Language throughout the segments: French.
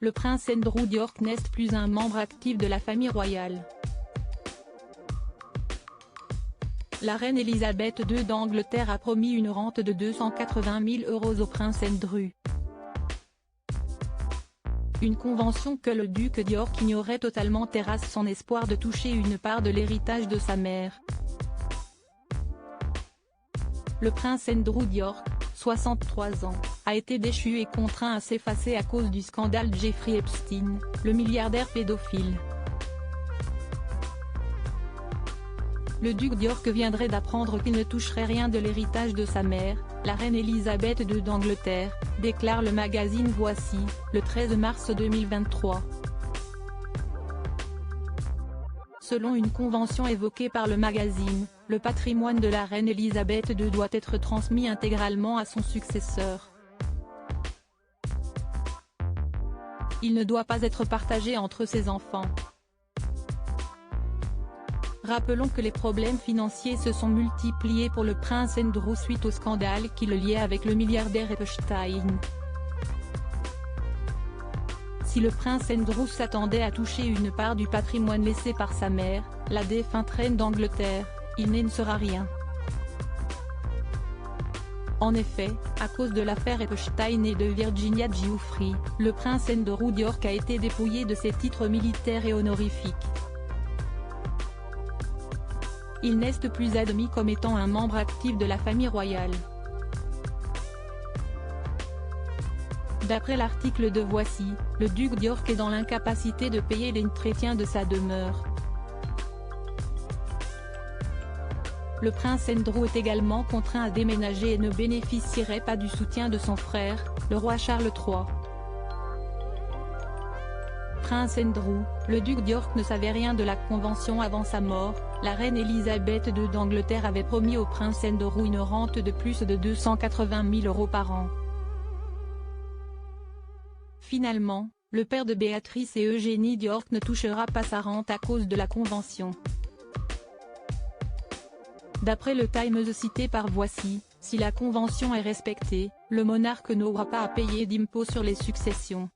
le prince Andrew d'York n'est plus un membre actif de la famille royale. La reine Elisabeth II d'Angleterre a promis une rente de 280 000 € au prince Andrew. Une convention que le duc d'York ignorait totalement terrasse son espoir de toucher une part de l'héritage de sa mère. Le prince Andrew d'York, 63 ans, a été déchu et contraint à s'effacer à cause du scandale Jeffrey Epstein, le milliardaire pédophile. Le duc d'York viendrait d'apprendre qu'il ne toucherait rien de l'héritage de sa mère, la reine Elisabeth II d'Angleterre, déclare le magazine Voici, le 13 mars 2023. Selon une convention évoquée par le magazine, le patrimoine de la reine Elisabeth II doit être transmis intégralement à son successeur. Il ne doit pas être partagé entre ses enfants. Rappelons que les problèmes financiers se sont multipliés pour le prince Andrew suite au scandale qui le liait avec le milliardaire Epstein. Si le prince Andrew s'attendait à toucher une part du patrimoine laissé par sa mère, la défunte reine d'Angleterre, il n'en sera rien. En effet, à cause de l'affaire Epstein et de Virginia Giuffre, le prince Andrew d'York a été dépouillé de ses titres militaires et honorifiques. Il n'est plus admis comme étant un membre actif de la famille royale. D'après l'article de Voici, le duc d'York est dans l'incapacité de payer l'entretien de sa demeure. Le prince Andrew est également contraint à déménager et ne bénéficierait pas du soutien de son frère, le roi Charles III. Prince Andrew, le duc d'York ne savait rien de la convention avant sa mort. La reine Elisabeth II d'Angleterre avait promis au prince Andrew une rente de plus de 280 000 € par an. Finalement, le père de Béatrice et Eugénie d'York ne touchera pas sa rente à cause de la convention. D'après le Times cité par Voici, si la convention est respectée, le monarque n'aura pas à payer d'impôts sur les successions.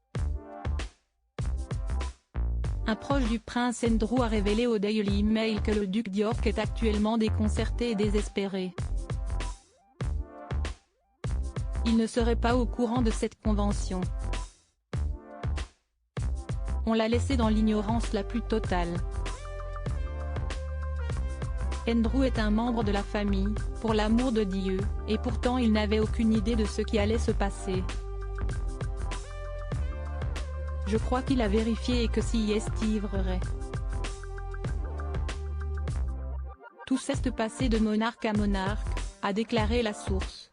Un proche du prince Andrew a révélé au Daily Mail que le duc d'York est actuellement déconcerté et désespéré. Il ne serait pas au courant de cette convention. On l'a laissé dans l'ignorance la plus totale. Andrew est un membre de la famille, pour l'amour de Dieu, et pourtant il n'avait aucune idée de ce qui allait se passer. Je crois qu'il a vérifié et que s'y est-il. Tout s'est passé de monarque à monarque, a déclaré la source.